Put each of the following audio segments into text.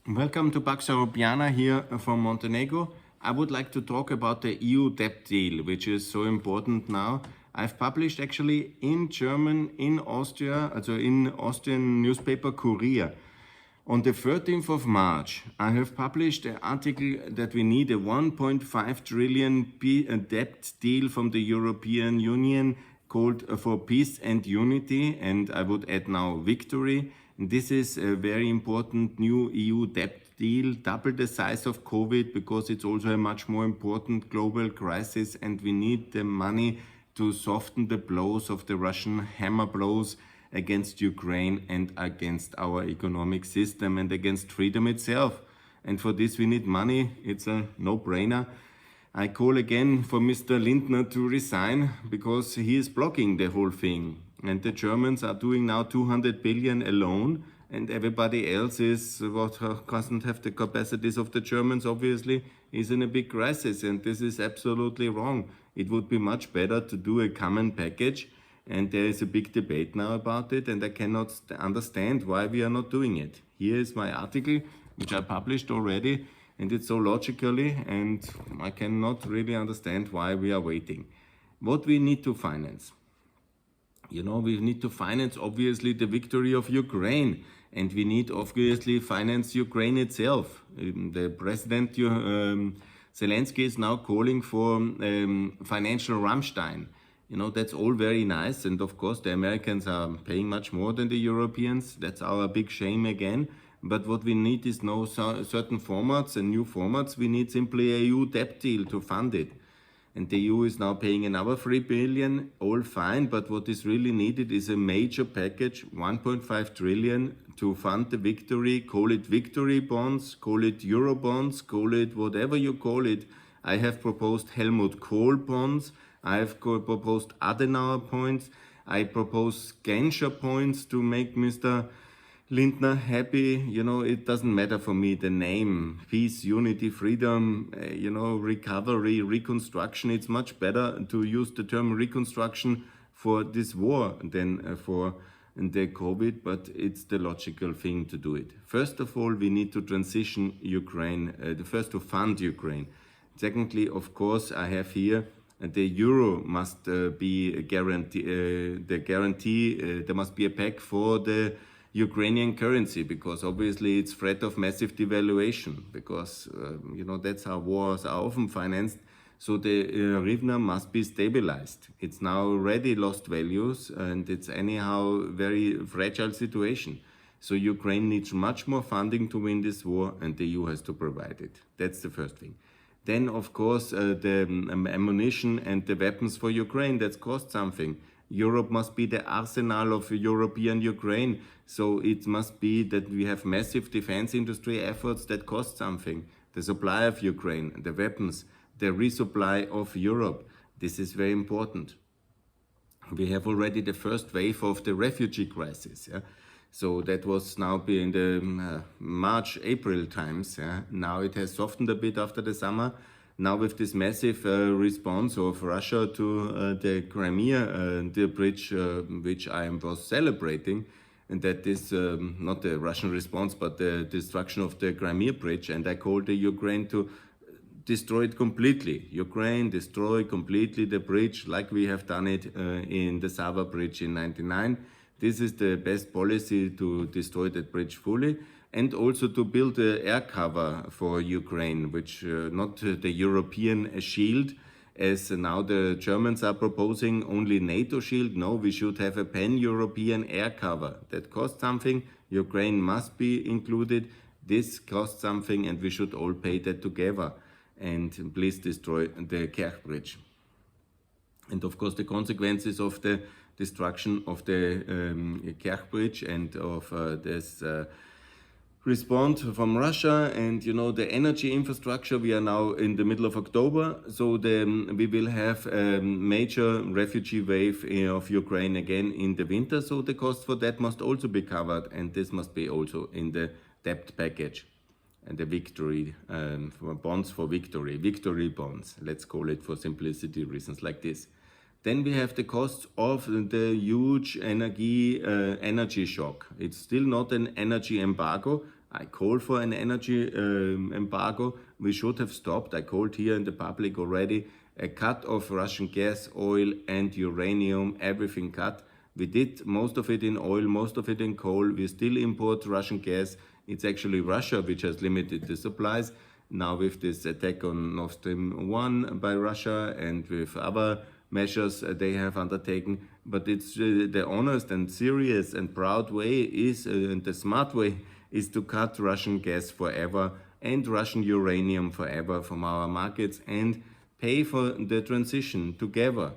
Welcome to Pax Europiana here from Montenegro. I would like to talk about the EU debt deal, which is so important now. I've published actually in German, in Austria, also in Austrian newspaper Kurier. On the 13th of March, I have published an article that we need a 1.5 trillion debt deal from the European Union called for peace and unity, and I would add now victory. This is a very important new EU debt deal, double the size of COVID, because it's also a much more important global crisis, and we need the money to soften the blows of the Russian hammer blows against Ukraine and against our economic system and against freedom itself. And for this we need money. It's a no-brainer. I call again for Mr. Lindner to resign because he is blocking the whole thing. And the Germans are doing now 200 billion alone, and everybody else is what doesn't have the capacities of the Germans, obviously, is in a big crisis. And this is absolutely wrong. It would be much better to do a common package. And there is a big debate now about it, and I cannot understand why we are not doing it. Here is my article, which I published already, and it's so logically, and I cannot really understand why we are waiting. What we need to finance? We need to finance, obviously, the victory of Ukraine, and we need, obviously, finance Ukraine itself. The President Zelensky is now calling for financial Rammstein. That's all very nice, and of course the Americans are paying much more than the Europeans. That's our big shame again. But what we need is no certain formats and new formats. We need simply a EU debt deal to fund it. And the EU is now paying another 3 billion, all fine, but what is really needed is a major package, 1.5 trillion, to fund the victory. Call it victory bonds, call it Euro bonds, call it whatever you call it. I have proposed Helmut Kohl bonds. I have proposed Adenauer points. I propose Genscher points to make Mr. Lindner happy. It doesn't matter for me the name. Peace, unity, freedom, recovery, reconstruction. It's much better to use the term reconstruction for this war than for the COVID, but it's the logical thing to do it. First of all, we need to transition Ukraine, first to fund Ukraine. Secondly, of course, I have here the euro must be a guarantee. There must be a peg for the Ukrainian currency, because obviously it's threat of massive devaluation, because that's how wars are often financed. So the hryvnia must be stabilized. It's now already lost values, and it's anyhow very fragile situation. So Ukraine needs much more funding to win this war, and the EU has to provide it. That's the first thing. Then, of course, the ammunition and the weapons for Ukraine, that costs something. Europe must be the arsenal of European Ukraine. So it must be that we have massive defense industry efforts that cost something. The supply of Ukraine, the weapons, the resupply of Europe. This is very important. We have already the first wave of the refugee crisis. Yeah? So that was now in the March, April times. Yeah? Now it has softened a bit after the summer. Now with this massive response of Russia to the Crimea, the bridge which I was celebrating, and that is not the Russian response, but the destruction of the Crimea bridge. And I called the Ukraine to destroy it completely. Ukraine, destroy completely the bridge like we have done it in the Sava bridge in '99. This is the best policy, to destroy that bridge fully, and also to build an air cover for Ukraine, which not the European shield, as now the Germans are proposing, only NATO shield. No, we should have a pan-European air cover. That costs something. Ukraine must be included. This costs something, and we should all pay that together. And please destroy the Kerch bridge. And of course, the consequences of the destruction of the Kerch bridge and of this response from Russia and the energy infrastructure. We are now in the middle of October, so we will have a major refugee wave of Ukraine again in the winter. So the cost for that must also be covered, and this must be also in the debt package. And the victory for bonds for victory bonds, let's call it for simplicity reasons like this. Then we have the costs of the huge energy shock. It's still not an energy embargo. I call for an energy embargo. We should have stopped. I called here in the public already a cut of Russian gas, oil and uranium, everything cut. We did most of it in oil, most of it in coal. We still import Russian gas. It's actually Russia which has limited the supplies. Now with this attack on Nord Stream 1 by Russia and with other measures they have undertaken. But it's the honest and serious and proud way is, and the smart way is to cut Russian gas forever and Russian uranium forever from our markets and pay for the transition together.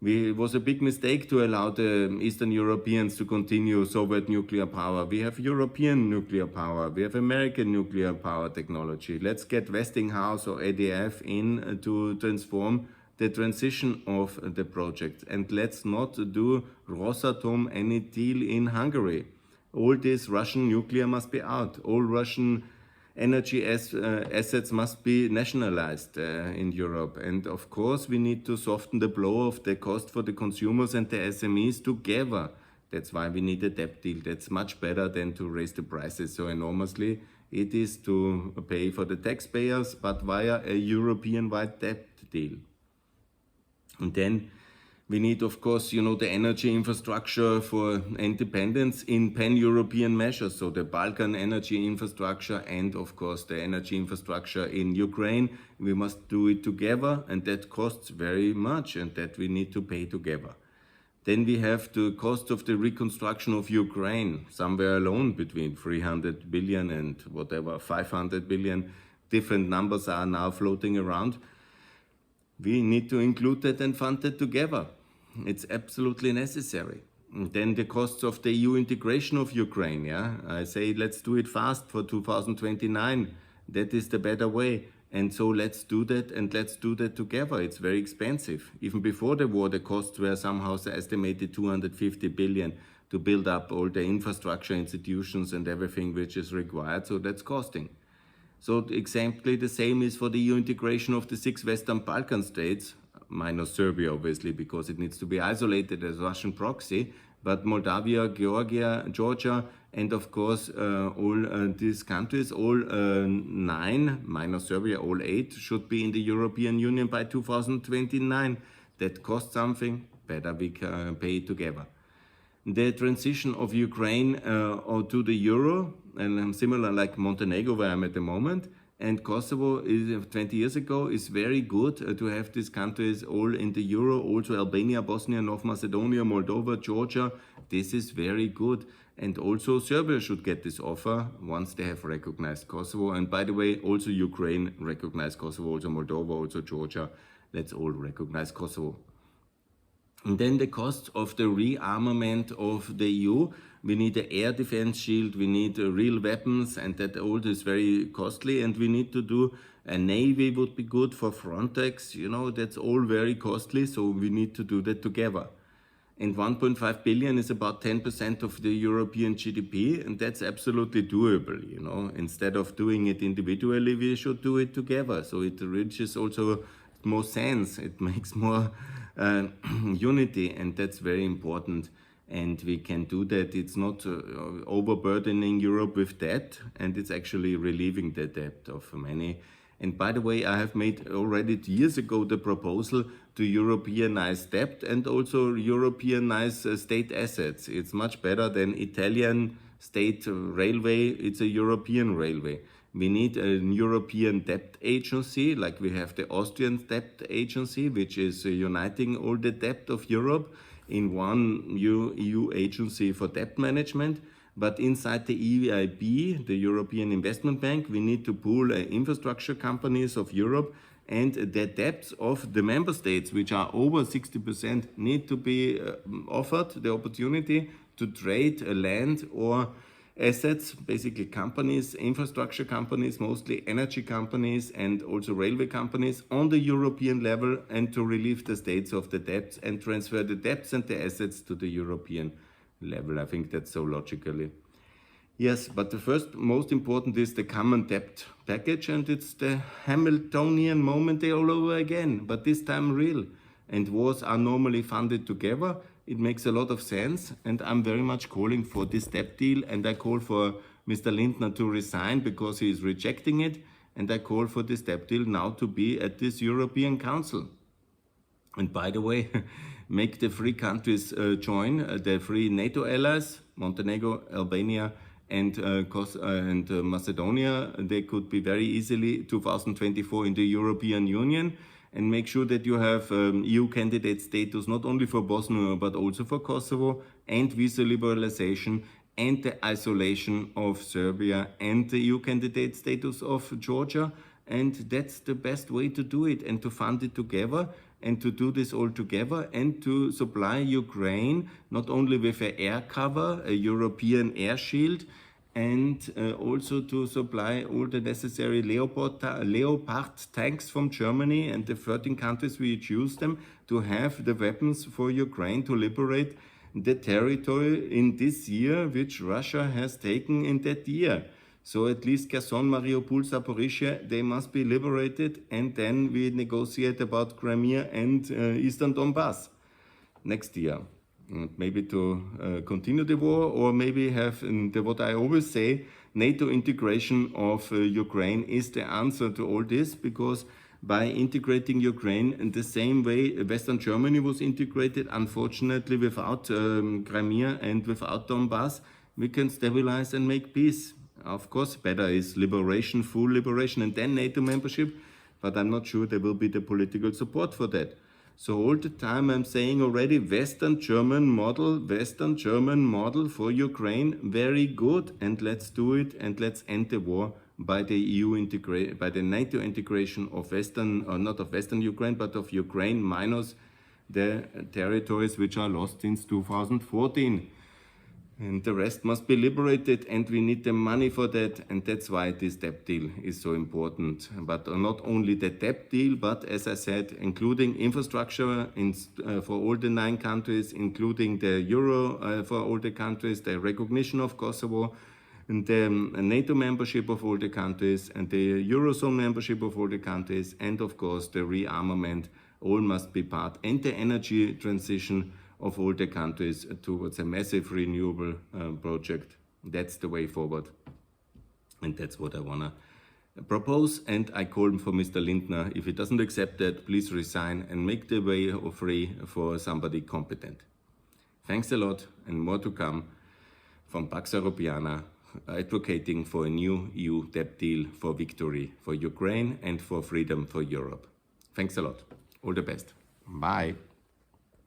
It was a big mistake to allow the Eastern Europeans to continue Soviet nuclear power. We have European nuclear power. We have American nuclear power technology. Let's get Westinghouse or ADF in to transform the transition of the project. And let's not do Rosatom any deal in Hungary. All this Russian nuclear must be out. All Russian energy assets must be nationalized in Europe. And of course, we need to soften the blow of the cost for the consumers and the SMEs together. That's why we need a debt deal. That's much better than to raise the prices so enormously. It is to pay for the taxpayers, but via a European-wide debt deal. And then we need, of course, the energy infrastructure for independence in pan-European measures. So the Balkan energy infrastructure and, of course, the energy infrastructure in Ukraine. We must do it together, and that costs very much, and that we need to pay together. Then we have the cost of the reconstruction of Ukraine, somewhere alone between 300 billion and whatever, 500 billion. Different numbers are now floating around. We need to include that and fund that together. It's absolutely necessary. And then the costs of the EU integration of Ukraine. I say let's do it fast for 2029. That is the better way. And so let's do that, and let's do that together. It's very expensive. Even before the war, the costs were somehow estimated 250 billion to build up all the infrastructure institutions and everything which is required. So that's costing. So exactly the same is for the EU integration of the 6 Western Balkan states, minus Serbia obviously, because it needs to be isolated as Russian proxy, but Moldavia, Georgia, and of course all these countries, all 9, minus Serbia, all 8, should be in the European Union by 2029. That costs something, better we can pay it together. The transition of Ukraine to the euro, and similar like Montenegro where I'm at the moment, and Kosovo is 20 years ago, is very good to have these countries all in the euro, also Albania, Bosnia, North Macedonia, Moldova, Georgia. This is very good. And also Serbia should get this offer once they have recognized Kosovo. And by the way, also Ukraine recognized Kosovo, also Moldova, also Georgia. Let's all recognize Kosovo. And then the cost of the rearmament of the EU. We need an air defense shield, we need real weapons, and that all is very costly. And we need to do a navy would be good for Frontex. That's all very costly, so we need to do that together. And 1.5 billion is about 10% of the European GDP, and that's absolutely doable. Instead of doing it individually, we should do it together. So it reaches also more sense, it makes more unity, and that's very important. And we can do that. It's not overburdening Europe with debt, and it's actually relieving the debt of many. And by the way, I have made already years ago the proposal to Europeanize debt and also Europeanize state assets. It's much better than Italian state railway. It's a European railway. We need a European debt agency, like we have the Austrian debt agency, which is uniting all the debt of Europe in one EU agency for debt management. But inside the EIB, the European Investment Bank, we need to pool infrastructure companies of Europe, and the debts of the member states, which are over 60%, need to be offered the opportunity to trade land or assets, basically companies, infrastructure companies, mostly energy companies and also railway companies on the European level, and to relieve the states of the debts and transfer the debts and the assets to the European level. I think that's so logically. Yes, but the first most important is the common debt package, and it's the Hamiltonian moment all over again, but this time real. And wars are normally funded together. It makes a lot of sense, and I'm very much calling for this debt deal, and I call for Mr. Lindner to resign because he is rejecting it, and I call for this debt deal now to be at this European Council. And by the way, make the three countries join, the three NATO allies, Montenegro, Albania, and Macedonia. They could be very easily 2024 in the European Union, and make sure that you have EU candidate status not only for Bosnia but also for Kosovo, and visa liberalization, and the isolation of Serbia, and the EU candidate status of Georgia. And that's the best way to do it, and to fund it together, and to do this all together, and to supply Ukraine not only with an air cover, a European air shield, and also to supply all the necessary Leopard tanks from Germany and the 13 countries which use them, to have the weapons for Ukraine to liberate the territory in this year which Russia has taken in that year. So at least Kherson, Mariupol, Zaporizhia, they must be liberated, and then we negotiate about Crimea and Eastern Donbass next year. Maybe to continue the war, or maybe have what I always say, NATO integration of Ukraine is the answer to all this, because by integrating Ukraine in the same way Western Germany was integrated, unfortunately without Crimea and without Donbass, we can stabilize and make peace. Of course, better is liberation, full liberation, and then NATO membership, but I'm not sure there will be the political support for that. So all the time I'm saying already, Western German model for Ukraine, very good, and let's do it, and let's end the war by the by the NATO integration of Western, or not of Western Ukraine, but of Ukraine minus the territories which are lost since 2014. And the rest must be liberated, and we need the money for that, and that's why this debt deal is so important. But not only the debt deal, but as I said, including infrastructure for all the 9 countries, including the euro for all the countries, the recognition of Kosovo, and the NATO membership of all the countries, and the Eurozone membership of all the countries, and of course the rearmament, all must be part, and the energy transition of all the countries towards a massive renewable project. That's the way forward. And that's what I want to propose. And I call for Mr. Lindner, if he doesn't accept that, please resign and make the way free for somebody competent. Thanks a lot, and more to come from Pax Europiana, advocating for a new EU debt deal for victory for Ukraine and for freedom for Europe. Thanks a lot. All the best. Bye.